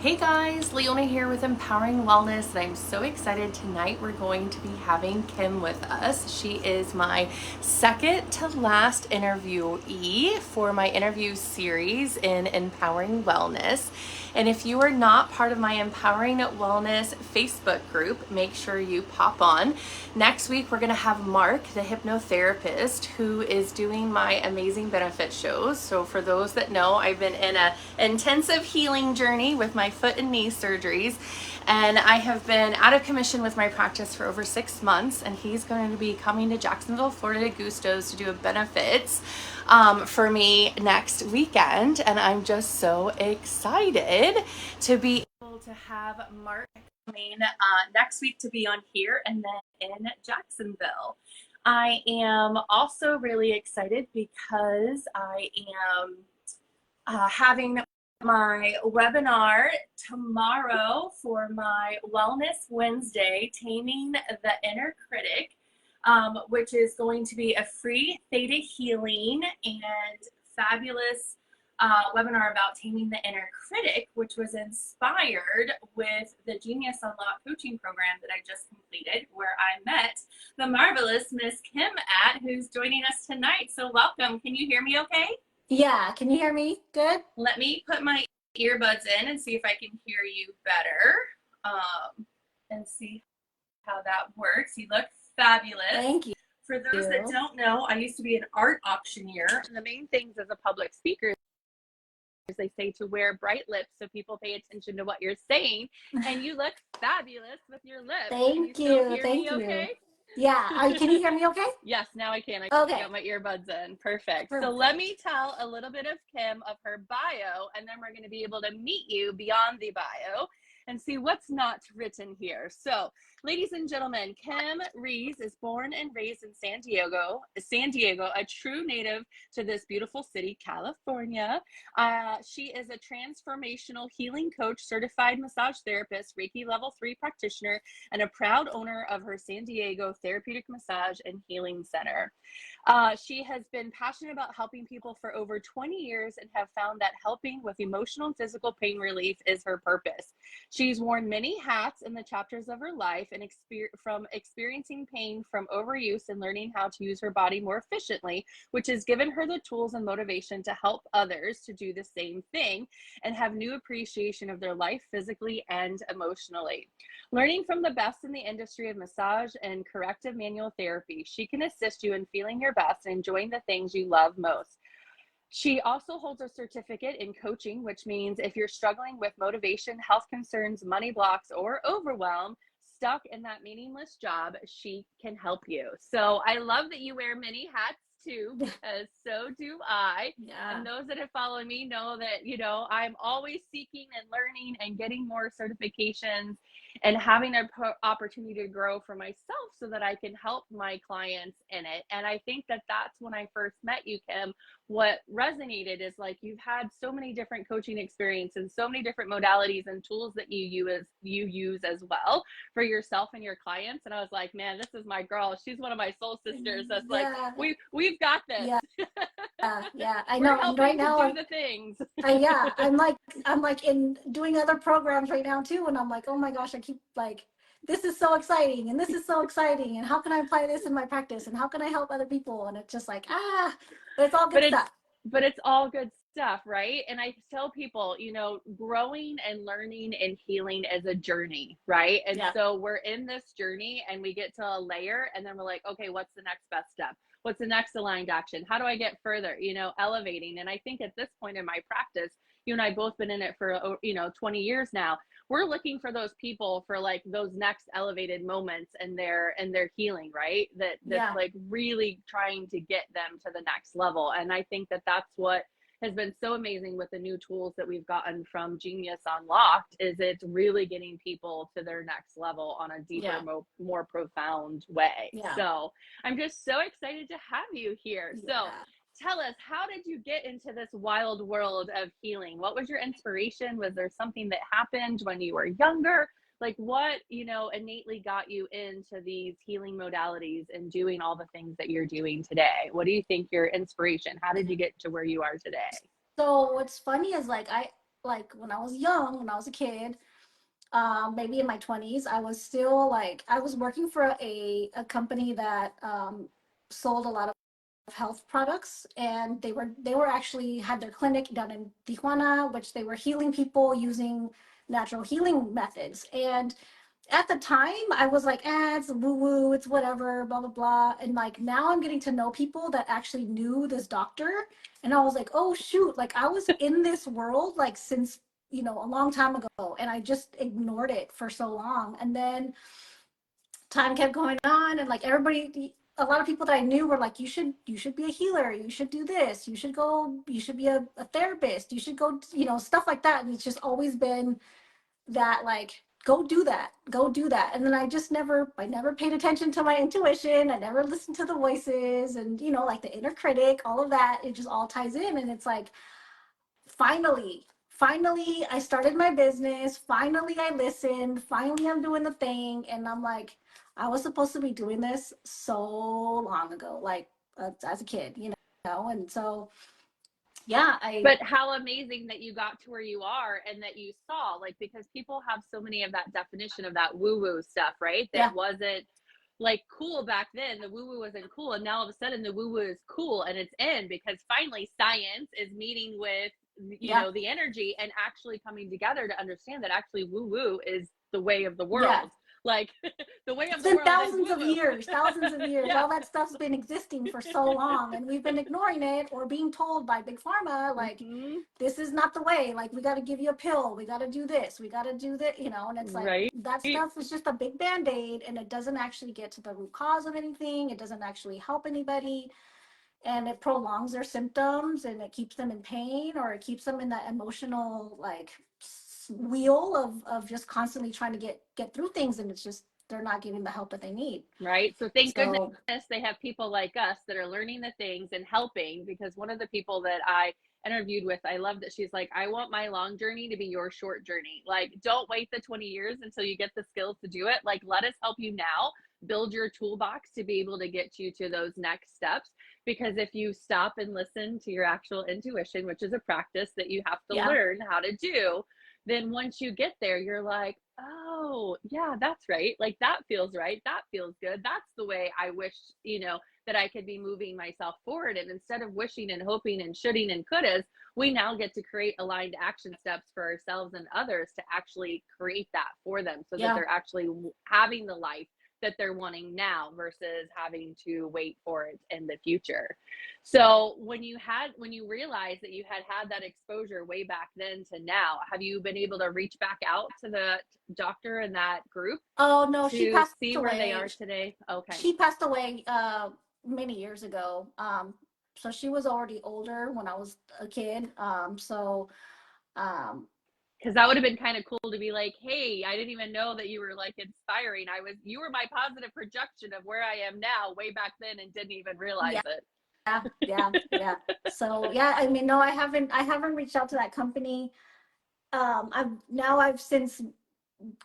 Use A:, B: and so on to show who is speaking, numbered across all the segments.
A: Hey guys, Leona here with Empowering Wellness, and I'm so excited. Tonight we're going to be having Kim with us. She is my second to last interviewee for my interview series in Empowering Wellness. And if you are not part of my Empowering Wellness Facebook group, make sure you pop on. Next week, we're going to have Mark, the hypnotherapist, who is doing my amazing benefit shows. So for those that know, I've been in an intensive healing journey with my foot and knee surgeries, and I have been out of commission with my practice for over 6 months, and he's going to be coming to Jacksonville, Florida to Gusto's to do a benefits for me next weekend, and I'm just so excited to be able to have Mark coming next week to be on here and then in Jacksonville. I am also really excited because I am having my webinar tomorrow for my Wellness Wednesday, Taming the Inner Critic, which is going to be a free theta healing and fabulous webinar about taming the inner critic, which was inspired with the Genius Unlock coaching program that I just completed, where I met the marvelous Miss Kim who's joining us tonight. So welcome. Can you hear me okay?
B: Yeah, can you hear me? Good.
A: Let me put my earbuds in and see if I can hear you better, and see how that works. You look fabulous.
B: Thank you.
A: For those that don't know, I used to be an art auctioneer. And the main things as a public speaker is they say to wear bright lips so people pay attention to what you're saying. And you look fabulous with your lips.
B: Thank
A: Can
B: you.
A: hear
B: Thank
A: me
B: you.
A: Okay?
B: Yeah. Can you hear me okay?
A: Yes, now I can. I
B: Okay.
A: got my earbuds in. Perfect. So let me tell a little bit of Kim, of her bio, and then we're going to be able to meet you beyond the bio and see what's not written here. So, ladies and gentlemen, Kim Reyes is born and raised in San Diego, a true native to this beautiful city, California. She is a transformational healing coach, certified massage therapist, Reiki Level 3 practitioner, and a proud owner of her San Diego Therapeutic Massage and Healing Center. She has been passionate about helping people for over 20 years and have found that helping with emotional and physical pain relief is her purpose. She's worn many hats in the chapters of her life, and from experiencing pain from overuse and learning how to use her body more efficiently, which has given her the tools and motivation to help others to do the same thing and have new appreciation of their life physically and emotionally. Learning from the best in the industry of massage and corrective manual therapy, she can assist you in feeling your best and enjoying the things you love most. She also holds a certificate in coaching, which means if you're struggling with motivation, health concerns, money blocks, or overwhelm, stuck in that meaningless job, she can help you. So I love that you wear many hats too, because so do I.
B: Yeah.
A: And those that have followed me know that, I'm always seeking and learning and getting more certifications and having an opportunity to grow for myself so that I can help my clients in it. And I think that that's when I first met you, Kim. What resonated is like you've had so many different coaching experiences and so many different modalities and tools that you use as well for yourself and your clients. And I was like, man, this is my girl. She's one of my soul sisters. That's like, we've got this.
B: Yeah. I know.
A: We're helping right now to do the things.
B: Yeah. I'm like in doing other programs right now too, and I'm like, oh my gosh, I keep like, this is so exciting, and this is so exciting, and how can I apply this in my practice, and how can I help other people? And it's just like, but it's all good stuff.
A: But it's all good stuff, right? And I tell people, growing and learning and healing is a journey, right? And so we're in this journey and we get to a layer and then we're like, okay, what's the next best step? What's the next aligned action? How do I get further, elevating? And I think at this point in my practice, you and I both been in it for, 20 years now. We're looking for those people for like those next elevated moments and their healing, right? That's like really trying to get them to the next level. And I think that that's what has been so amazing with the new tools that we've gotten from Genius Unlocked is it's really getting people to their next level on a deeper, more profound way. So I'm just so excited to have you here. So tell us, how did you get into this wild world of healing? What was your inspiration? Was there something that happened when you were younger? Like what, innately got you into these healing modalities and doing all the things that you're doing today? What do you think your inspiration? How did you get to where you are today?
B: So what's funny is like like when I was young, when I was a kid, maybe in my 20s, I was still like, I was working for a company that sold a lot of health products, and they were actually had their clinic down in Tijuana, which they were healing people using natural healing methods. And at the time I was like, it's woo woo, it's whatever, blah blah blah. And like now I'm getting to know people that actually knew this doctor, and I was like, oh shoot, like I was in this world like since, a long time ago, and I just ignored it for so long. And then time kept going on, and like everybody, a lot of people that I knew were like, you should be a healer, you should do this, you should be a therapist, you should go, stuff like that. And it's just always been that, like, go do that, go do that. And then I never paid attention to my intuition, I never listened to the voices, and like the inner critic, all of that, it just all ties in. And it's like, finally I started my business, finally I listened, finally I'm doing the thing. And I'm like, I was supposed to be doing this so long ago, like, as a kid, and so yeah,
C: But how amazing that you got to where you are and that you saw, like, because people have so many of that definition of that woo woo stuff, right? That
B: yeah,
C: wasn't like cool back then. The woo woo wasn't cool. And now all of a sudden the woo woo is cool, and it's in because finally science is meeting with,
B: yeah,
C: the energy and actually coming together to understand that actually woo woo is the way of the
B: yeah.
C: world. Like the way of
B: It's
C: the
B: been
C: world is
B: thousands
C: woo
B: of
C: woo.
B: years, thousands of years.
C: Yeah.
B: All that stuff's been existing for so long, and we've been ignoring it or being told by big pharma, like,
C: Mm-hmm.
B: this is not the way. Like, we got to give you a pill. We got to do this. We got to do that. And it's like,
C: Right.
B: that stuff is just a big band aid, and it doesn't actually get to the root cause of anything. It doesn't actually help anybody, and it prolongs their symptoms, and it keeps them in pain, or it keeps them in that emotional, like, wheel of just constantly trying to get through things, and it's just, they're not getting the help that they need.
C: Right. So thank goodness
B: So
C: they have people like us that are learning the things and helping, because one of the people that I interviewed with, I love that she's like, I want my long journey to be your short journey. Like, don't wait the 20 years until you get the skills to do it. Like, let us help you now build your toolbox to be able to get you to those next steps. Because if you stop and listen to your actual intuition, which is a practice that you have to
B: yeah,
C: learn how to do, then once you get there, you're like, oh, yeah, that's right. Like, that feels right. That feels good. That's the way I wish, that I could be moving myself forward. And instead of wishing and hoping and shoulding and couldas, we now get to create aligned action steps for ourselves and others to actually create that for them so that
B: yeah,
C: they're actually having the life that they're wanting now versus having to wait for it in the future. So when you realized that you had that exposure way back then to now, have you been able to reach back out to the doctor and that group
B: oh no, she
C: to
B: passed
C: see where they
B: away.
C: are today? Okay.
B: She passed away many years ago. So she was already older when I was a kid. Um
C: Because that would have been kind of cool to be like, hey, I didn't even know that you were like inspiring. You were my positive projection of where I am now way back then and didn't even realize
B: yeah,
C: it.
B: yeah. So yeah, I mean, no, I haven't reached out to that company. I've since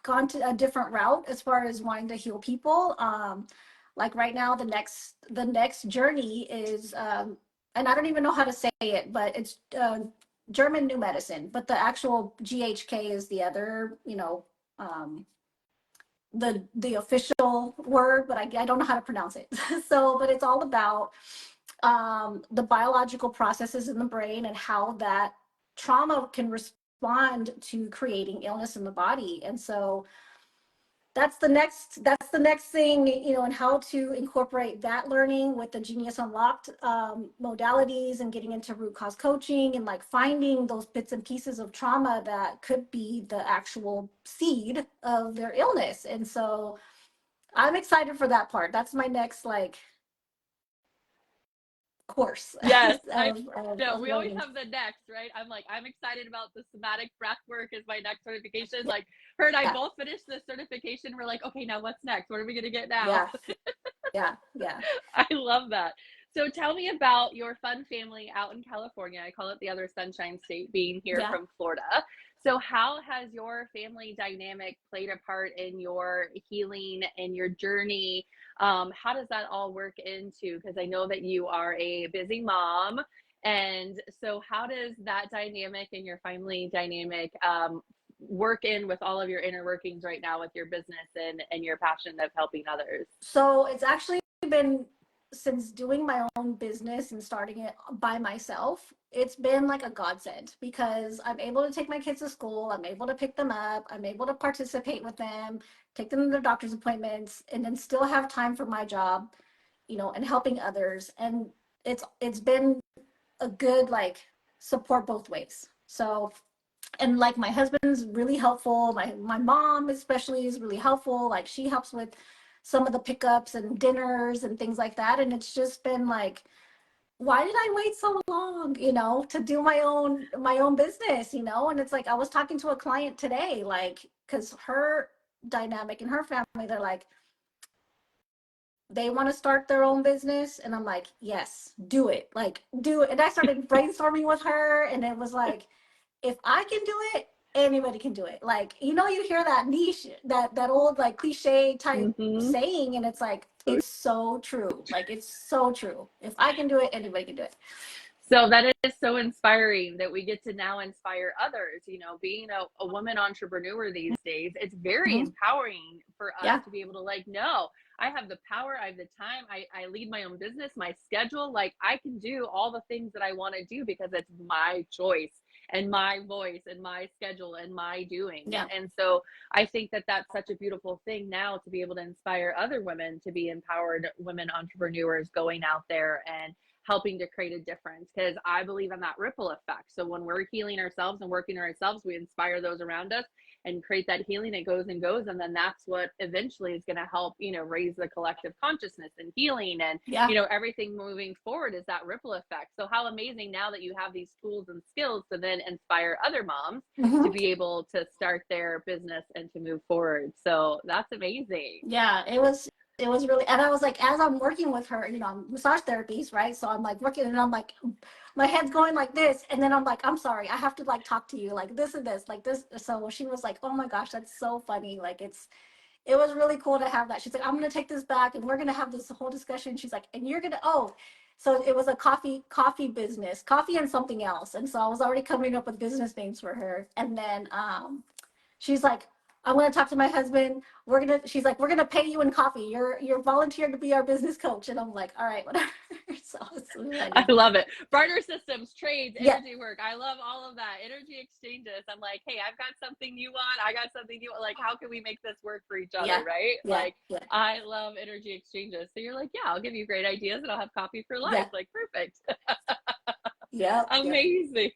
B: gone to a different route as far as wanting to heal people. Like right now, the next journey is, and I don't even know how to say it, but it's German New Medicine. But the actual GHK is the other, um, the official word, but I don't know how to pronounce it. So, but it's all about the biological processes in the brain and how that trauma can respond to creating illness in the body. And so that's the next thing, and how to incorporate that learning with the Genius Unlocked modalities, and getting into root cause coaching, and like finding those bits and pieces of trauma that could be the actual seed of their illness. And so I'm excited for that part. That's my next, like, course
C: Yes, I
B: of, of,
C: know.
B: of
C: We always
B: learning.
C: have the next, right? I'm like, I'm excited about the somatic breath work as my next certification. Like, her and I
B: Yeah,
C: both finished the certification. We're like, okay, now what's next? What are we going to get now?
B: yeah, yeah.
C: I love that. So tell me about your fun family out in California. I call it the other Sunshine State, being here
B: Yeah.
C: from Florida. So how has your family dynamic played a part in your healing and your journey? How does that all work into? Because I know that you are a busy mom And so how does that dynamic and your family dynamic work in with all of your inner workings right now with your business and your passion of helping others?
B: So it's actually been, since doing my own business and starting it by myself, it's been like a godsend, because I'm able to take my kids to school, I'm able to pick them up, I'm able to participate with them, take them to their doctor's appointments, and then still have time for my job, you know, and helping others. And it's been a good like support both ways. So, and like my husband's really helpful, my mom especially is really helpful, like she helps with some of the pickups and dinners and things like that. And it's just been like, why did I wait so long, you know, to do my own business, you know? And it's like, I was talking to a client today, like, because her dynamic in her family, they're like, they want to start their own business, and I'm like, yes, do it, like do it. And I started brainstorming with her, and it was like, if I can do it, anybody can do it. Like, you know, you hear that niche, that old like cliche type
C: Mm-hmm.
B: saying, and it's like, it's so true. Like, it's so true. If I can do it, anybody can do it.
C: So that is so inspiring that we get to now inspire others. You know, being a woman entrepreneur these days, it's very
B: Mm-hmm.
C: empowering for us
B: Yeah.
C: to be able to like, no, I have the power, I have the time, I lead my own business, my schedule, like I can do all the things that I want to do because it's my choice and my voice and my schedule and my doing.
B: Yeah.
C: And so I think that that's such a beautiful thing now to be able to inspire other women to be empowered women entrepreneurs going out there and helping to create a difference, because I believe in that ripple effect. So when we're healing ourselves and working on ourselves, we inspire those around us and create that healing. It goes and goes, and then that's what eventually is going to help, you know, raise the collective consciousness and healing, and
B: Yeah.
C: you know, everything moving forward is that ripple effect. So how amazing now that you have these tools and skills to then inspire other moms to
B: Mm-hmm.
C: be able to start their business and to move forward. So that's amazing.
B: Yeah, it was really, and I was like, as I'm working with her, you know, I'm massage therapies, right? So I'm like working, and I'm like, my head's going like this, and then I'm like, I'm sorry, I have to like talk to you, like this and this, like this. So she was like, oh my gosh, that's so funny. Like, it was really cool to have that. She's like, I'm gonna take this back, and we're gonna have this whole discussion. She's like, and you're gonna, oh, so it was a coffee business, coffee and something else. And so I was already coming up with business names for her, and then she's like, I'm gonna talk to my husband. She's like, we're gonna pay you in coffee. You're volunteered to be our business coach. And I'm like, all right, whatever. So it's really
C: I
B: funny.
C: love it. Barter systems, trades,
B: Yeah,
C: energy work. I love all of that. Energy exchanges. I'm like, hey, I've got something you want. I got something you want. Like, how can we make this work for each other?
B: yeah,
C: Right.
B: yeah,
C: Like,
B: yeah,
C: I love energy exchanges. So you're like, yeah, I'll give you great ideas and I'll have coffee for life.
B: yeah,
C: Like, perfect.
B: yeah, yeah.
C: Amazing.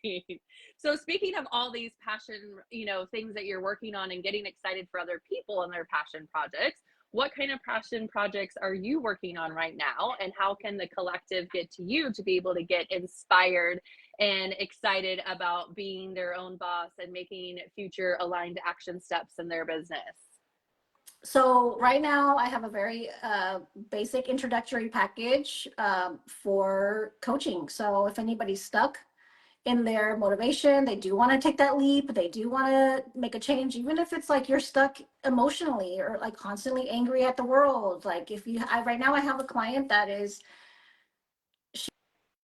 C: So speaking of all these passion, you know, things that you're working on and getting excited for other people and their passion projects, what kind of passion projects are you working on right now? And how can the collective get to you to be able to get inspired and excited about being their own boss and making future aligned action steps in their business?
B: So right now I have a very basic introductory package for coaching. So if anybody's stuck in their motivation, they do want to take that leap, they do want to make a change, even if it's like you're stuck emotionally or like constantly angry at the world. Like, if you, right now I have a client that is,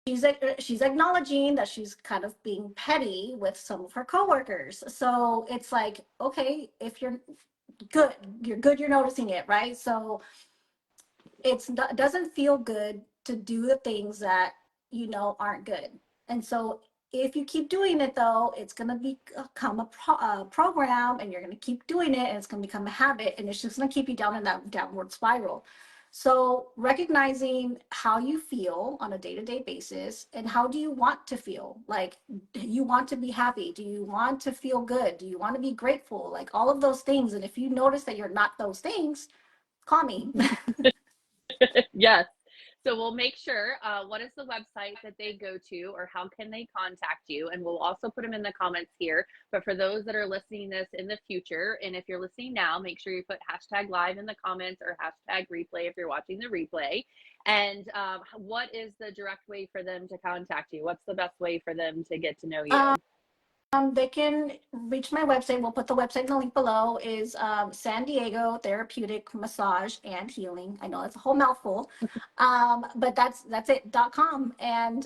B: she's acknowledging that she's kind of being petty with some of her coworkers. So it's like, okay, if good, you're good, you're noticing it, right? So it doesn't feel good to do the things that you know aren't good. And so if you keep doing it, though, it's going to become a program, and you're going to keep doing it, and it's going to become a habit, and it's just going to keep you down in that downward spiral. So recognizing how you feel on a day-to-day basis, and how do you want to feel? Like, do you want to be happy? Do you want to feel good? Do you want to be grateful? Like, all of those things. And if you notice that you're not those things, call me.
C: Yes. So we'll make sure, what is the website that they go to, or how can they contact you? And we'll also put them in the comments here. But for those that are listening this in the future, and if you're listening now, make sure you put hashtag live in the comments or hashtag replay if you're watching the replay. And what is the direct way for them to contact you? What's the best way for them to get to know you?
B: They can reach my website. We'll put the website in the link below. Is San Diego Therapeutic Massage and Healing. I know that's a whole mouthful, but that's it .com. And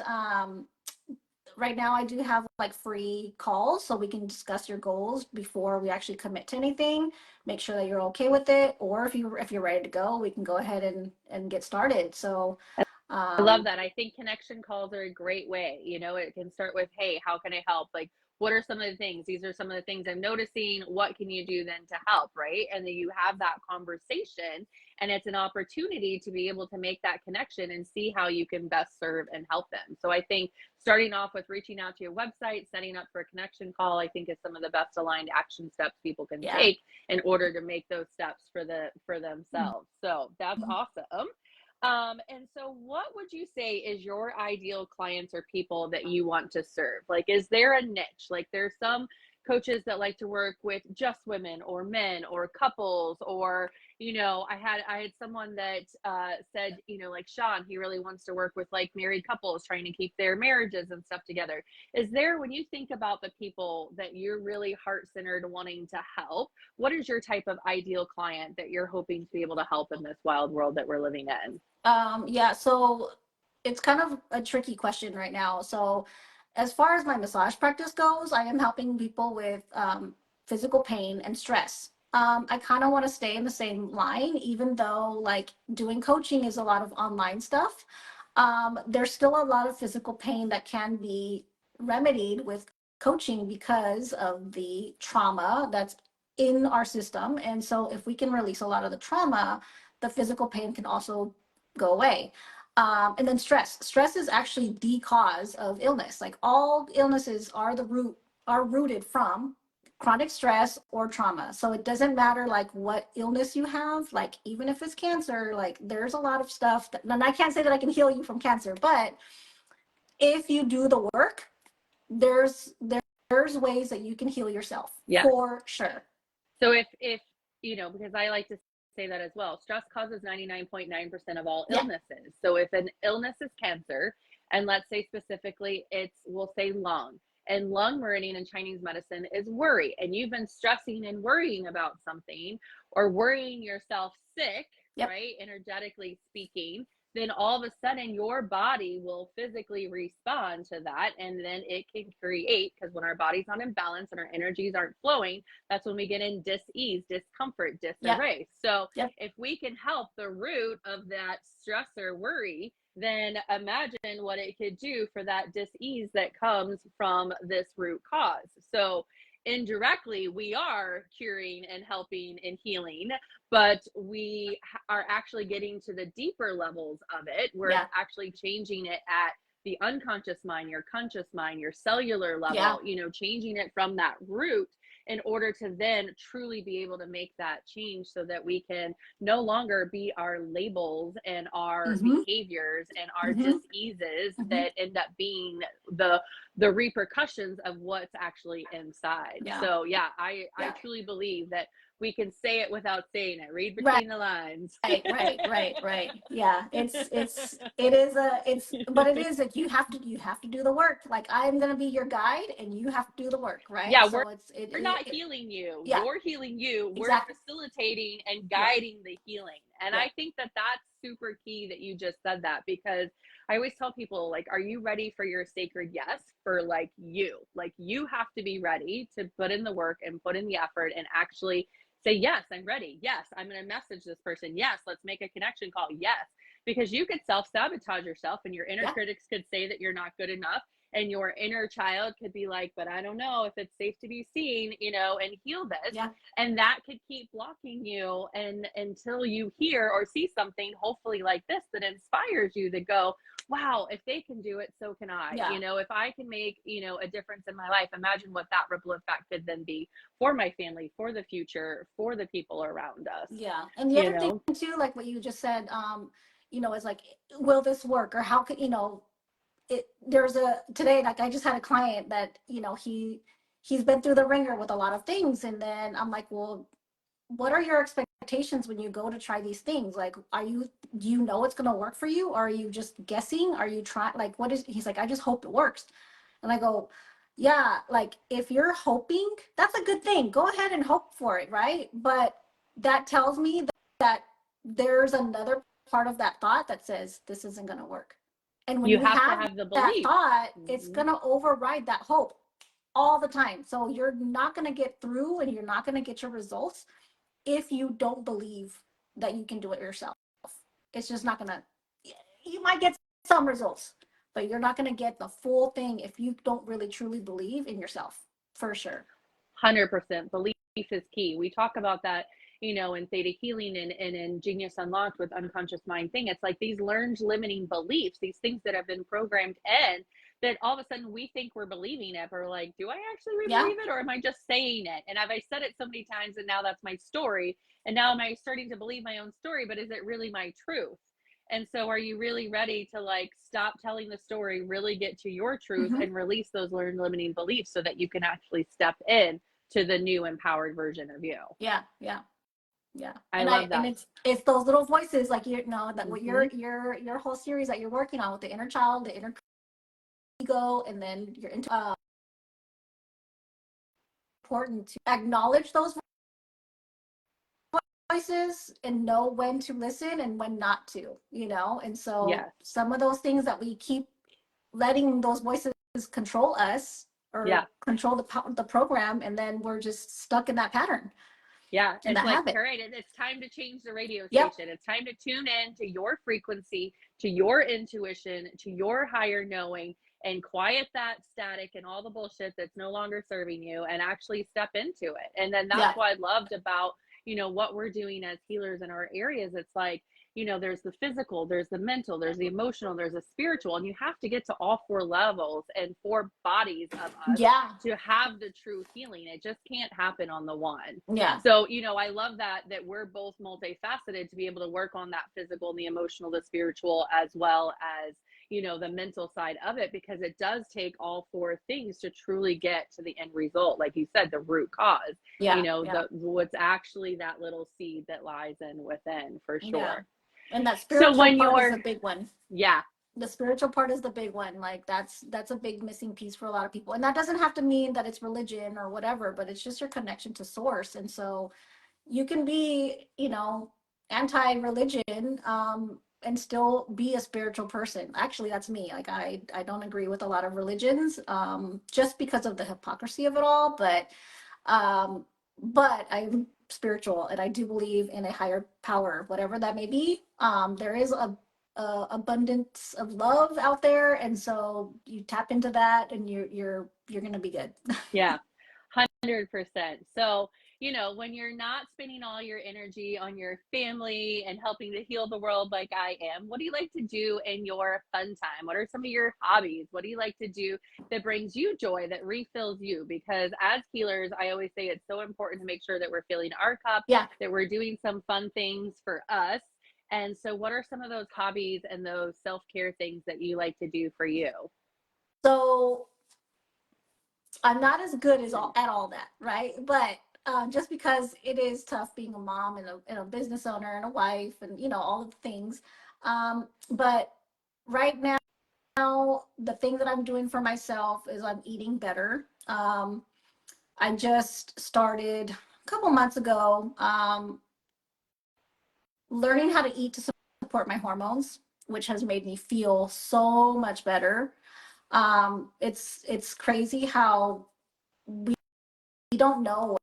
B: right now I do have like free calls so we can discuss your goals before we actually commit to anything. Make sure that you're okay with it, or if you're ready to go, we can go ahead and get started. So
C: I love that. I think connection calls are a great way. You know, it can start with, hey, how can I help? Like, what are some of the things? These are some of the things I'm noticing. What can you do then to help? Right. And then you have that conversation, and it's an opportunity to be able to make that connection and see how you can best serve and help them. So I think starting off with reaching out to your website, setting up for a connection call, I think is some of the best aligned action steps people can take in order to make those steps for themselves. So that's awesome. And so what would you say is your ideal clients or people that you want to serve? Like, is there a niche? Like, there's some coaches that like to work with just women or men or couples, or, you know, I had someone that said, you know, like Sean, he really wants to work with like married couples trying to keep their marriages and stuff together. Is there, when you think about the people that you're really heart-centered wanting to help, what is your type of ideal client that you're hoping to be able to help in this wild world that we're living in?
B: Yeah, so it's kind of a tricky question right now. So as far as my massage practice goes, I am helping people with physical pain and stress. I kind of want to stay in the same line, even though like doing coaching is a lot of online stuff. There's still a lot of physical pain that can be remedied with coaching because of the trauma that's in our system. And so if we can release a lot of the trauma, the physical pain can also go away. And then stress. Stress is actually the cause of illness. Like all illnesses are rooted from chronic stress or trauma. So it doesn't matter like what illness you have, like even if it's cancer, like there's a lot of stuff that, and I can't say that I can heal you from cancer, but if you do the work, there's ways that you can heal yourself for sure.
C: So if you know, because I like to say that as well, stress causes 99.9% of all illnesses. So if an illness is cancer, and let's say specifically it's, we'll say lung, and lung meridian in Chinese medicine is worry, and you've been stressing and worrying about something, or worrying yourself sick, right, energetically speaking, then all of a sudden your body will physically respond to that, and then it can create, because when our body's not in balance and our energies aren't flowing, that's when we get in dis-ease, discomfort, disarray. So if we can help the root of that stress or worry, then imagine what it could do for that dis-ease that comes from this root cause. So indirectly, we are curing and helping and healing, but we are actually getting to the deeper levels of it. We're actually changing it at the unconscious mind, your conscious mind, your cellular level, you know, changing it from that root in order to then truly be able to make that change, so that we can no longer be our labels and our behaviors and our diseases that end up being the repercussions of what's actually inside. So I truly believe that we can say it without saying it. Read between the lines.
B: Right. Yeah, it is but it is like you have to do the work. Like I'm gonna be your guide, and you have to do the work, right?
C: Yeah,
B: so
C: we're not healing you.
B: Yeah.
C: You're healing you. We're
B: Exactly.
C: facilitating and guiding the healing. And I think that that's super key that you just said that, because I always tell people, like, are you ready for your sacred yes? For like you have to be ready to put in the work and put in the effort and actually say, yes, I'm ready. Yes, I'm going to message this person. Yes, let's make a connection call. Yes, because you could self-sabotage yourself, and your inner critics could say that you're not good enough. And your inner child could be like, but I don't know if it's safe to be seen, you know, and heal this. And that could keep blocking you, and until you hear or see something, hopefully like this, that inspires you to go, wow, if they can do it, so can I. You know, if I can make, you know, a difference in my life, imagine what that ripple effect could then be for my family, for the future, for the people around us.
B: And the other thing too, like what you just said, you know, is like, will this work, or how could, you know, today, like I just had a client that, you know, he's been through the ringer with a lot of things, and then I'm like, well, what are your expectations when you go to try these things? Like, do you know it's going to work for you, or are you just guessing? Are you trying, like, he's like, I just hope it works. And I go, yeah, like if you're hoping, that's a good thing, go ahead and hope for it, right? But that tells me that there's another part of that thought that says this isn't going to work. And when
C: You
B: we
C: have to
B: have
C: have the
B: that
C: belief.
B: thought, it's going to override that hope all the time. So you're not going to get through and you're not going to get your results if you don't believe that you can do it yourself. It's just not going to, you might get some results, but you're not going to get the full thing if you don't really truly believe in yourself, for sure.
C: 100% belief is key. We talk about that, you know, in theta healing and in Genius Unlocked with unconscious mind thing. It's like these learned limiting beliefs, these things that have been programmed in, that all of a sudden we think we're believing it, but we're like, do I actually believe it, or am I just saying it? And I've said it so many times, and now that's my story. And now am I starting to believe my own story, but is it really my truth? And so are you really ready to like stop telling the story, really get to your truth, and release those learned limiting beliefs so that you can actually step in to the new empowered version of you?
B: Yeah.
C: I love that.
B: And it's those little voices, like, you know, that what your whole series that you're working on with the inner child, the inner ego, and then your important to acknowledge those voices and know when to listen and when not to, you know. And so some of those things that we keep letting those voices control us or control the program, and then we're just stuck in that pattern.
C: Yeah,
B: and
C: it's
B: that
C: like,
B: habit.
C: all right, it's time to change the radio station. It's time to tune in to your frequency, to your intuition, to your higher knowing, and quiet that static and all the bullshit that's no longer serving you, and actually step into it. And then that's what I loved about, you know, what we're doing as healers in our areas. It's like, you know, there's the physical, there's the mental, there's the emotional, there's the spiritual, and you have to get to all 4 levels and 4 bodies of us to have the true healing. It just can't happen on the one. So, you know, I love that we're both multifaceted to be able to work on that physical and the emotional, the spiritual, as well as, you know, the mental side of it, because it does take all 4 things to truly get to the end result. Like you said, the root cause, you know, what's actually that little seed that lies in within, for sure.
B: And that spiritual part is a big one. The spiritual part is the big one. Like that's a big missing piece for a lot of people. And that doesn't have to mean that it's religion or whatever, but it's just your connection to source. And so you can be, you know, anti-religion, and still be a spiritual person. Actually, that's me. Like I don't agree with a lot of religions, just because of the hypocrisy of it all. But I'm spiritual, and I do believe in a higher power, whatever that may be. There is a abundance of love out there, and so you tap into that, and you're gonna be good.
C: 100%. So, you know, when you're not spending all your energy on your family and helping to heal the world like I am, what do you like to do in your fun time? What are some of your hobbies? What do you like to do that brings you joy, that refills you? Because as healers, I always say it's so important to make sure that we're filling our cup, that we're doing some fun things for us. And so what are some of those hobbies and those self-care things that you like to do for you?
B: So I'm not as good as at all that, right? But just because it is tough being a mom and a business owner and a wife and, you know, all of the things. But right now, the thing that I'm doing for myself is I'm eating better. I just started a couple months ago, learning how to eat to support my hormones, which has made me feel so much better. It's crazy how we don't know.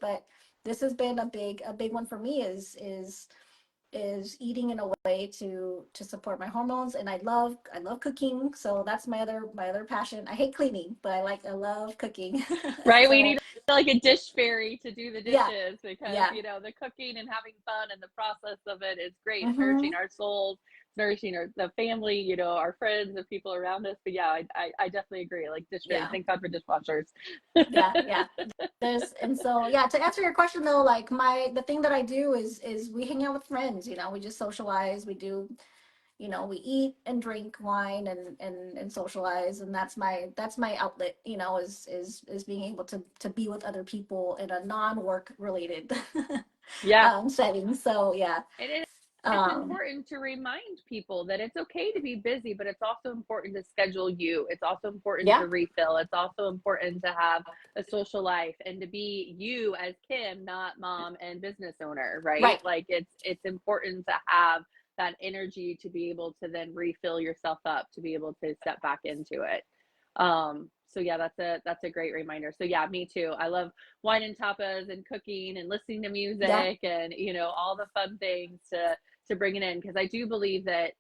B: But this has been a big one for me, is eating in a way to support my hormones. And I love cooking, so that's my other passion. I hate cleaning, but I love cooking.
C: Right.
B: So,
C: we need like a dish fairy to do the dishes, because you know, the cooking and having fun and the process of it is great. Nourishing our souls, nourishing the family, you know, our friends, the people around us. But I definitely agree. Like dish fairy. Thank God for dishwashers.
B: And so to answer your question though, like the thing that I do is we hang out with friends, you know, we just socialize, we do, you know, we eat and drink wine and socialize, and that's my outlet, you know, is being able to be with other people in a non-work related
C: Yeah.
B: setting. So yeah.
C: It's
B: um
C: important to remind people that it's okay to be busy, but it's also important to schedule you. It's also important
B: yeah,
C: to refill. It's also important to have a social life and to be you as Kim, not mom and business owner, right?
B: right.
C: Like it's important to have that energy to be able to then refill yourself up, to be able to step back into it. So yeah, that's a great reminder. So yeah, me too. I love wine and tapas and cooking and listening to
B: Yeah,
C: music and all the fun things to bring it in, because I do believe that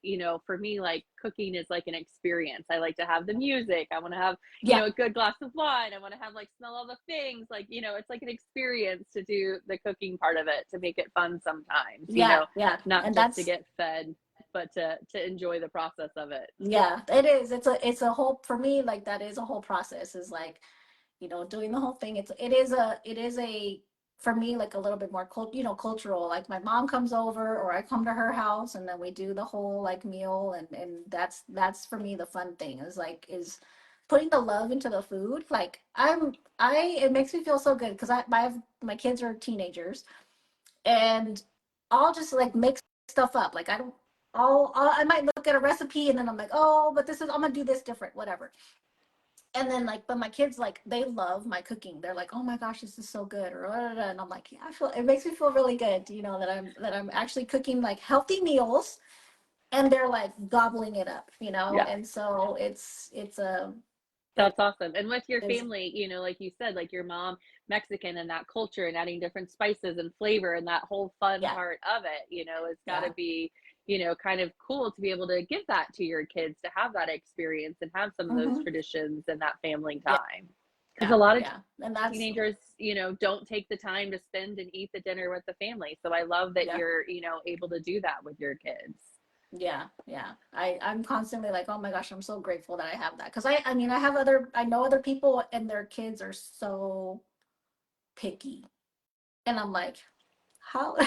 C: for me, like, cooking is like an experience. I like to have the music. I want to have
B: yeah,
C: a good glass of wine. I want to have, like, smell all the things, like, it's like an experience to do the cooking part of it, to make it fun sometimes,
B: yeah, yeah.
C: not
B: And
C: just to
B: that's,
C: get fed, but to enjoy the process of it.
B: yeah, it is. It's a whole, for me, like that is a whole process, is like, you know, doing the whole thing. It is a for me, like a little bit more cultural. Like my mom comes over or I come to her house and then we do the whole like meal, and that's for me the fun thing, is putting the love into the food. Like I it makes me feel so good because my kids are teenagers, and I'll just like make stuff up. Like I don't I might look at a recipe and then I'm like, oh, but I'm gonna do this different, whatever. And then like, but my kids, like, they love my cooking. They're like, oh my gosh, this is so good, or blah, blah, blah. And I'm like, yeah, it makes me feel really good, you know, that I'm actually cooking like healthy meals, and they're like gobbling it up, you know.
C: Yeah.
B: And so it's a it
C: That's awesome. And with your
B: is,
C: family, like you said, like your mom, Mexican, and that culture and adding different spices and flavor and that whole fun
B: yeah,
C: part of it, it's got
B: yeah,
C: to be, kind of cool to be able to give that to your kids, to have that experience and have some of those
B: hmm,
C: traditions and that family
B: yeah,
C: time. Because a
B: yeah,
C: lot of
B: yeah. And that's,
C: teenagers, don't take the time to spend and eat the dinner with the family. So I love that
B: yeah,
C: you're, able to do that with your kids.
B: yeah, yeah. I'm constantly like, oh my gosh, I'm so grateful that I have that, because I mean, I know other people and their kids are so picky, and I'm like, how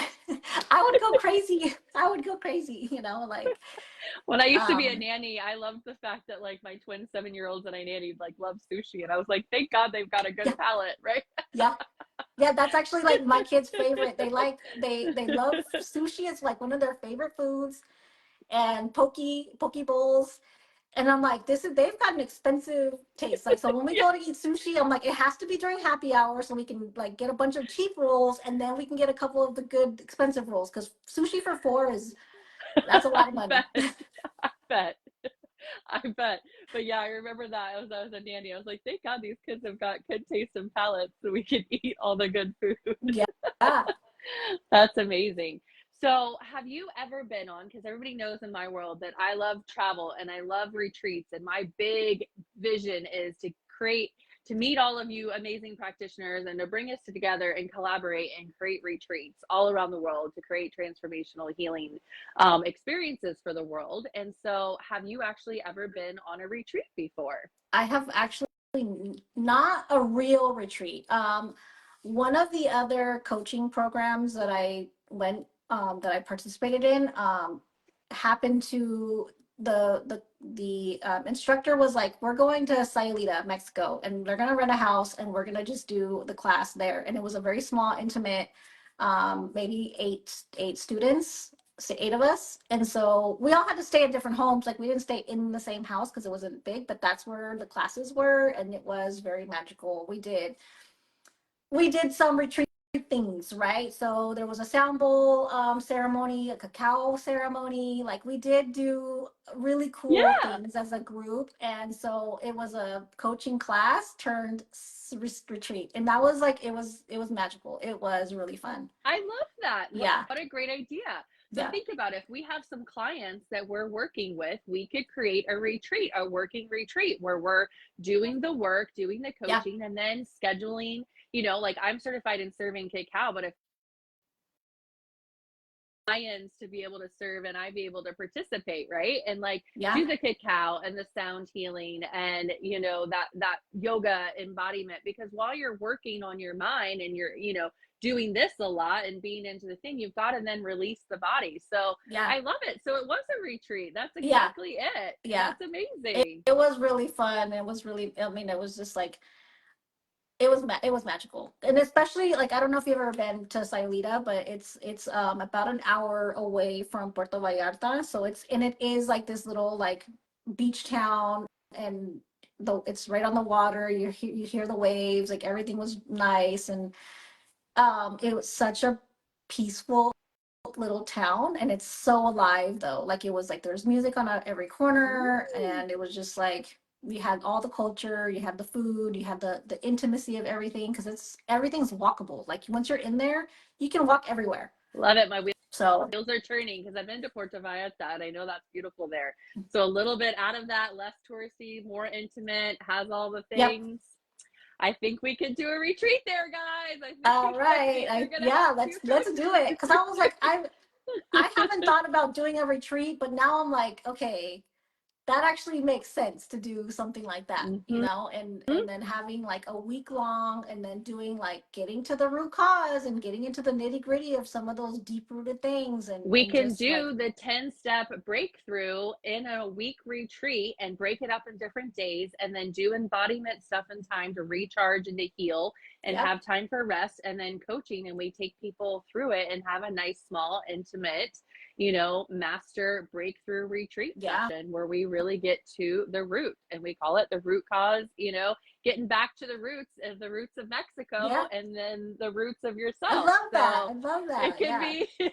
B: I would go crazy. I would go crazy, you know, like,
C: When I used to be a
B: um,
C: nanny, I loved the fact that, like, my twin 7-year-olds that I nannied, like, love sushi, and I was like, thank God they've got a good
B: yeah,
C: palate, right?
B: yeah, yeah. That's actually like my kids' favorite. They love sushi. It's like one of their favorite foods, and poke bowls. And I'm like, they've got an expensive taste. Like, so when we
C: Yeah,
B: go to eat sushi, I'm like, it has to be during happy hour so we can like get a bunch of cheap rolls, and then we can get a couple of the good expensive rolls, because sushi for four that's a
C: I
B: lot of money.
C: bet, I bet, I bet. But yeah, I remember that as I was a nanny. I was like, thank God these kids have got good taste and palates so we can eat all the good food.
B: Yeah.
C: That's amazing. So, have you ever been on? Because everybody knows in my world that I love travel and I love retreats, and my big vision is to meet all of you amazing practitioners and to bring us together and collaborate and create retreats all around the world to create transformational healing experiences for the world. And so, have you actually ever been on a retreat before?
B: I have actually not a real retreat. One of the other coaching programs that I participated in, happened to the instructor was like, we're going to Sayulita, Mexico, and they're gonna rent a house, and we're gonna just do the class there. And it was a very small, intimate, maybe eight students, so eight of us. And so we all had to stay in different homes. Like, we didn't stay in the same house because it wasn't big, but that's where the classes were, and it was very magical. We did some retreat things, right? So there was a sound bowl ceremony, a cacao ceremony. Like, we did do really cool
C: Yeah,
B: things as a group, and so it was a coaching class turned retreat, and that was like, it was magical. It was really fun.
C: I love that.
B: Yeah,
C: What a great idea. So
B: yeah,
C: think about, if we have some clients that we're working with, we could create a retreat, a working retreat where we're doing the work, doing the
B: yeah,
C: coaching, and then scheduling, like, I'm certified in serving cacao, but if clients to be able to serve and I be able to participate, right? And, like,
B: yeah,
C: do the cacao and the sound healing and that yoga embodiment, because while you're working on your mind and you're doing this a lot and being into the thing, you've got to then release the body. So
B: Yeah.
C: I love it. So it was a retreat. That's
B: Yeah.
C: exactly it.
B: Yeah.
C: That's amazing.
B: It was really fun. It was really, I mean, it was just like, it was magical. And especially like, I don't know if you've ever been to Sailita, but it's about an hour away from Puerto Vallarta. So it is like this little like beach town, and it's right on the water. You hear the waves, like everything was nice. And it was such a peaceful little town, and it's so alive though. Like it was like there's music on every corner,
C: Ooh.
B: and it was just like you had all the culture, you had the food, you had the intimacy of everything, because everything's walkable. Like once you're in there, you can walk everywhere.
C: Love it. My
B: So
C: wheels are turning because I've been to Puerto Vallarta and I know that's beautiful there. So a little bit out of that, less touristy, more intimate, has all the
B: yep.
C: things. I think we could do a retreat there, guys. I think
B: All right.
C: you're gonna
B: Yeah,
C: have
B: let's do it. Because I was like, I haven't thought about doing a retreat, but now I'm like, okay, that actually makes sense to do something like that,
C: mm-hmm.
B: and then having like a week long, and then doing like getting to the root cause and getting into the nitty gritty of some of those deep rooted things,
C: We
B: and
C: can
B: just like,
C: do the 10-step breakthrough in a week retreat and break it up in different days, and then do embodiment stuff in time to recharge and to heal and
B: yep.
C: have time for rest, and then coaching. And we take people through it and have a nice, small, intimate, master breakthrough retreat session where we really get to the root, and we call it the root cause, getting back to the roots of Mexico, and then the roots of yourself.
B: I love that.
C: It can be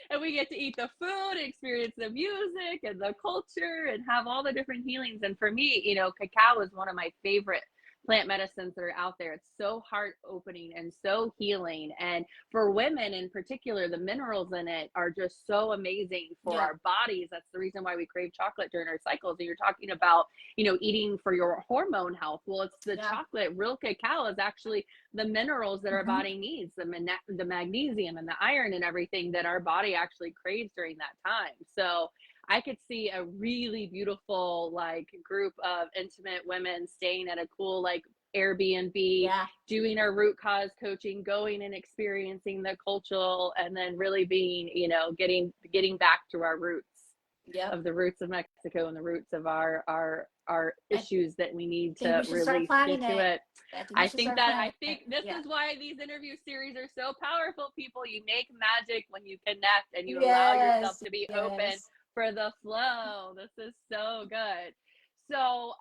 C: and we get to eat the food, experience the music and the culture, and have all the different healings. And for me, cacao is one of my favorite plant medicines that are out there. It's so heart opening and so healing. And for women in particular, the minerals in it are just so amazing for our bodies. That's the reason why we crave chocolate during our cycles. And you're talking about, eating for your hormone health. Well, it's the chocolate. Real cacao is actually the minerals that our body needs, the magnesium and the iron and everything that our body actually craves during that time. So I could see a really beautiful group of intimate women staying at a cool Airbnb, doing our root cause coaching, going and experiencing the cultural, and then really being, getting back to our roots of the roots of Mexico and the roots of our issues that we need to release into it. I think this is why these interview series are so powerful, people. You make magic when you connect and you allow yourself to be open for the flow. This is so good. So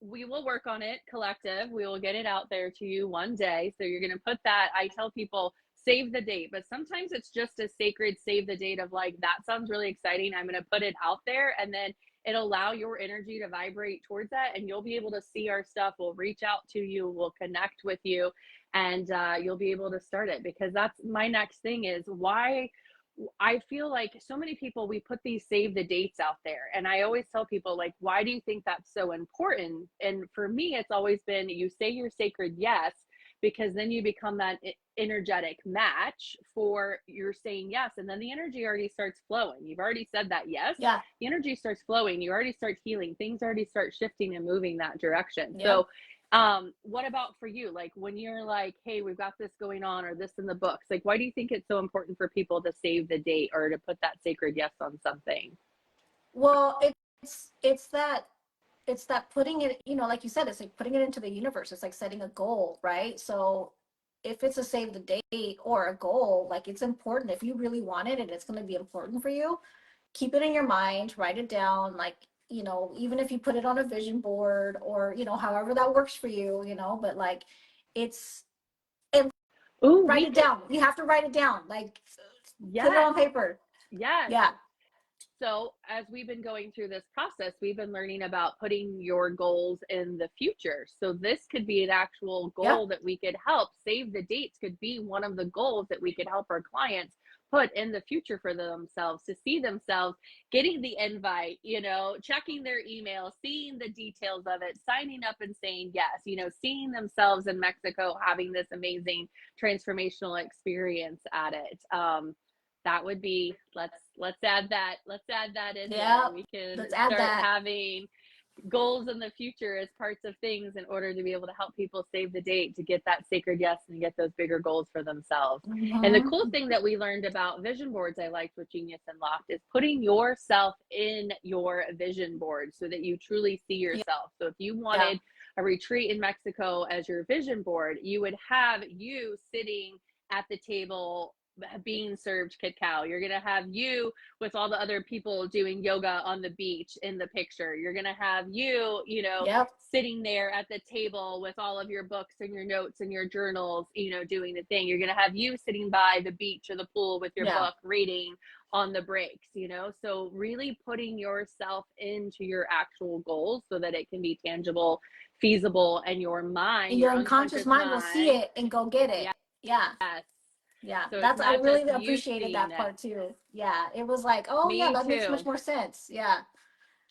C: we will work on it, collective. We will get it out there to you one day. So you're going to put that, I tell people, save the date, but sometimes it's just a sacred save the date of that sounds really exciting. I'm going to put it out there, and then it'll allow your energy to vibrate towards that, and you'll be able to see our stuff. We'll reach out to you, we'll connect with you, and you'll be able to start it. Because that's my next thing, is why I feel like so many people, we put these save the dates out there. And I always tell people, why do you think that's so important? And for me, it's always been, you say your sacred yes, because then you become that energetic match for your saying yes. And then the energy already starts flowing. You've already said that yes. The energy starts flowing. You already start healing. Things already start shifting and moving that direction. So what about for you? When you're hey, we've got this going on, or this in the books, why do you think it's so important for people to save the date or to put that sacred yes on something?
B: Well, it's that putting it, like you said, it's like putting it into the universe. It's like setting a goal, right? So if it's a save the date or a goal, it's important. If you really want it and it's going to be important for you, keep it in your mind, write it down, even if you put it on a vision board, or however that works for you, but it's and write it down. You have to write it down, put it on paper.
C: So as we've been going through this process, we've been learning about putting your goals in the future. So this could be an actual goal that we could help. Save the dates could be one of the goals that we could help our clients put in the future for themselves, to see themselves getting the invite, checking their email, seeing the details of it, signing up and saying yes, seeing themselves in Mexico, having this amazing transformational experience at it. That would be, let's add that in there. We can start having goals in the future as parts of things in order to be able to help people save the date, to get that sacred yes and get those bigger goals for themselves. And the cool thing that we learned about vision boards, I liked with Genius Unlocked, is putting yourself in your vision board so that you truly see yourself. So if you wanted a retreat in Mexico as your vision board, you would have you sitting at the table being served cacao. You're going to have you with all the other people doing yoga on the beach in the picture. You're going to have you, you know, sitting there at the table with all of your books and your notes and your journals, you know, doing the thing. You're going to have you sitting by the beach or the pool with your book, reading on the breaks, you know. So really putting yourself into your actual goals so that it can be tangible, feasible, and your mind,
B: your unconscious mind will see it and go get it. Yeah,
C: so
B: that's, I really appreciated that part too. Yeah, it was like, oh yeah, that makes much more sense. Yeah,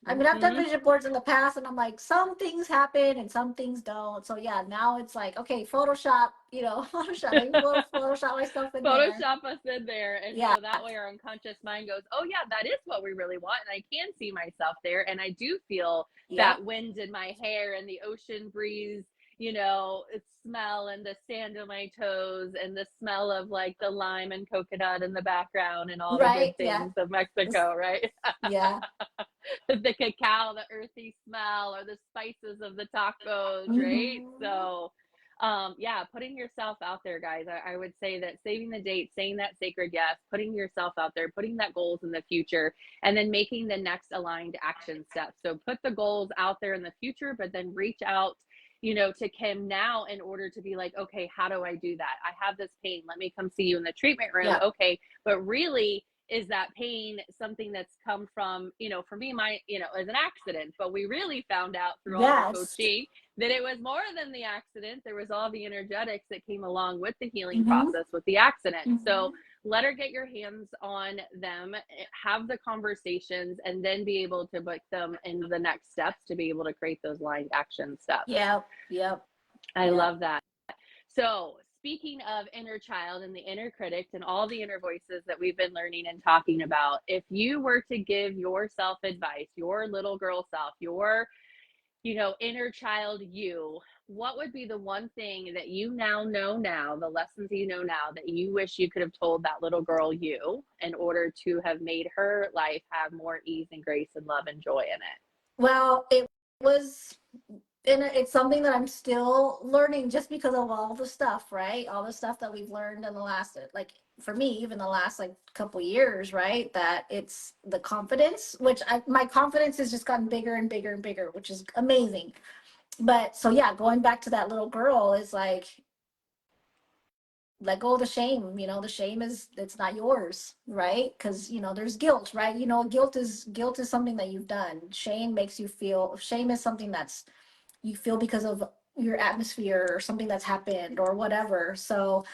B: I mean, I've done vision boards in the past, and I'm like, some things happen and some things don't. So yeah, now it's like, okay, Photoshop, you know, Photoshop, I will Photoshop myself in there.
C: Photoshop us in there, and so that way our unconscious mind goes, oh yeah, that is what we really want, and I can see myself there, and I do feel that wind in my hair and the ocean breeze, you know, smell, and the sand on my toes, and the smell of like the lime and coconut in the background, and all the good things of Mexico, right? The cacao, the earthy smell, or the spices of the tacos, right? So putting yourself out there, guys. I would say that saving the date, saying that sacred yes, putting yourself out there, putting that goals in the future, and then making the next aligned action steps. So put the goals out there in the future, but then reach out, you know, to Kim now in order to be like, okay, how do I do that? I have this pain. Let me come see you in the treatment room. Okay. But really, is that pain something that's come from, you know, for me, my, you know, as an accident, but we really found out through all the coaching that it was more than the accident. There was all the energetics that came along with the healing process with the accident. So let her get your hands on them, have the conversations, and then be able to put them in the next steps to be able to create those aligned action steps. I love that. So speaking of inner child and the inner critic and all the inner voices that we've been learning and talking about, if you were to give yourself advice, your little girl self, your, you know, inner child you, what would be the one thing that you now know now, the lessons you know now, that you wish you could have told that little girl you in order to have made her life have more ease and grace and love and joy in it?
B: Well, it was, and it's something that I'm still learning just because of all the stuff, right? All the stuff that we've learned in the last, like for me, even the last like couple years, right? That it's the confidence, which my confidence has just gotten bigger and bigger and bigger, which is amazing. But so yeah, going back to that little girl is like, let go of the shame. You know, the shame is, it's not yours, right? Because, you know, there's guilt, right? You know, guilt is something that you've done. Shame makes you feel, shame is something that's you feel because of your atmosphere or something that's happened or whatever. So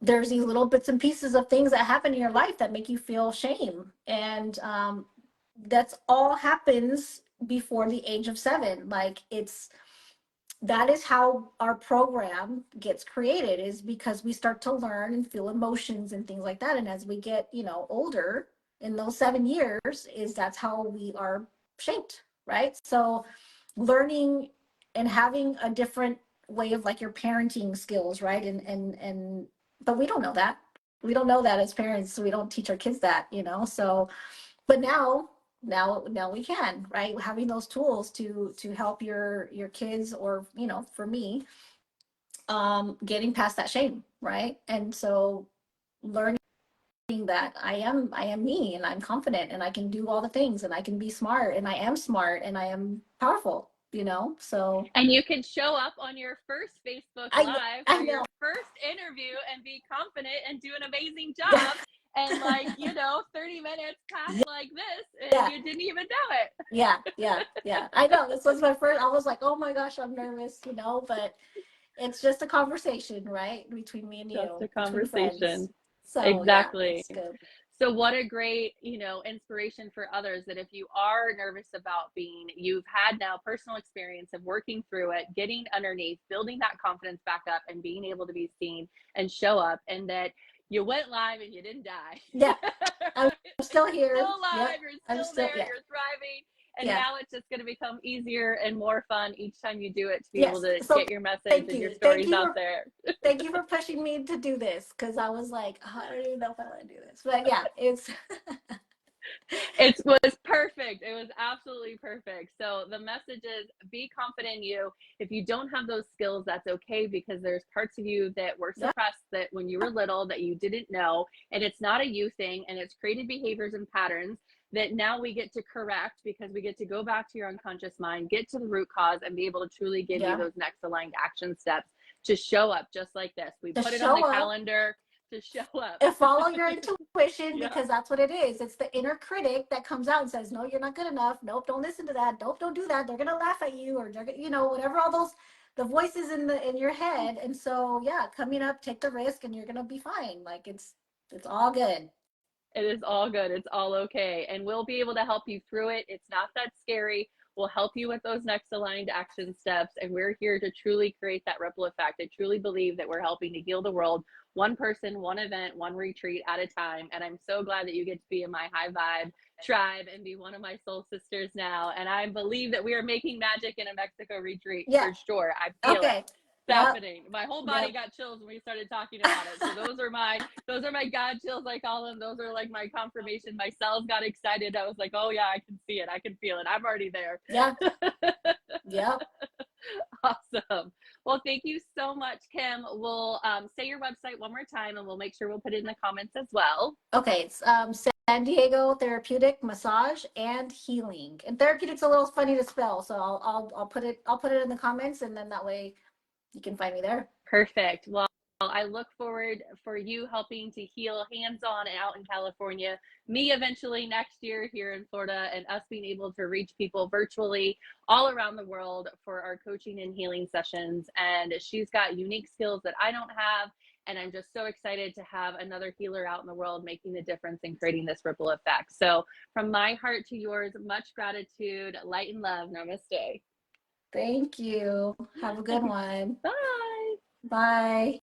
B: there's these little bits and pieces of things that happen in your life that make you feel shame, and that's all happens before the age of 7. Like, it's, that is how our program gets created, is because we start to learn and feel emotions and things like that, and as we get, you know, older in those 7 years, is that's how we are shaped, right? So learning and having a different way of like your parenting skills, right? And but we don't know that. We don't know that as parents, so we don't teach our kids that, you know. So but now we can, right? Having those tools to help your kids, or, you know, for me, getting past that shame, right? And so learning that I am me, and I'm confident, and I can do all the things, and I can be smart, and I am smart, and I am powerful, you know. So,
C: and you can show up on your first Facebook Live for your first interview and be confident and do an amazing job. And like, you know, 30 minutes pass like this, and you didn't even know it.
B: Yeah. I know, this was my first, I was like, oh my gosh, I'm nervous, you know, but it's just a conversation, right? Between me and you.
C: Just a conversation.
B: So,
C: exactly.
B: Yeah, good.
C: So what a great, you know, inspiration for others, that if you are nervous about being, you've had now personal experience of working through it, getting underneath, building that confidence back up, and being able to be seen and show up, and that you went live and you didn't die.
B: Yeah, I'm still here.
C: Still alive, you're still there, you're thriving. And
B: Yeah.
C: now it's just going to become easier and more fun each time you do it to be able
B: Yes.
C: to
B: So
C: get your message
B: thank
C: and your
B: you. Thank
C: stories
B: you
C: out
B: for
C: there.
B: thank you for pushing me to do this, because I was like, oh, I don't even know if I want to do this. But yeah, it's
C: It was perfect. It was absolutely perfect. So the message is be confident in you. If you don't have those skills, that's okay, because there's parts of you that were
B: yeah,
C: suppressed that when you were little that you didn't know. And it's not a you thing, and it's created behaviors and patterns that now we get to correct, because we get to go back to your unconscious mind, get to the root cause, and be able to truly give you
B: yeah.
C: those next aligned action steps to show up just like this. We
B: To
C: put it on the
B: show up
C: calendar to show up.
B: and follow your intuition,
C: Yeah.
B: because that's what it is. It's the inner critic that comes out and says, no, you're not good enough. Nope, don't listen to that. Nope, don't do that. They're gonna laugh at you, or they're you know, whatever, all those the voices in your head. And so yeah, coming up, take the risk and you're gonna be fine. Like it's all good.
C: It is all good. It's all okay. And we'll be able to help you through it. It's not that scary. We'll help you with those next aligned action steps. And we're here to truly create that ripple effect. I truly believe that we're helping to heal the world, one person, one event, one retreat at a time. And I'm so glad that you get to be in my high vibe tribe and be one of my soul sisters now. And I believe that we are making magic in a Mexico retreat
B: Yeah.
C: for sure. I feel it.
B: Okay.
C: It's
B: Yep.
C: happening. My whole body
B: Yep.
C: got chills when we started talking about it. So those are my God chills, I call them. Those are like my confirmation. My cells got excited. I was like, oh yeah, I can see it. I can feel it. I'm already there.
B: Yeah. Yep.
C: Awesome. Well, thank you so much, Kim. We'll say your website one more time, and we'll make sure we'll put it in the comments as well.
B: Okay, it's San Diego Therapeutic Massage and Healing. And therapeutic's a little funny to spell, so I'll put it in the comments, and then that way you can find me there.
C: Perfect. Well, I look forward for you helping to heal hands-on and out in California, me eventually next year here in Florida, and us being able to reach people virtually all around the world for our coaching and healing sessions. And she's got unique skills that I don't have. And I'm just so excited to have another healer out in the world making the difference and creating this ripple effect. So from my heart to yours, much gratitude, light and love. Namaste.
B: Thank you. Have a good one.
C: Bye.
B: Bye.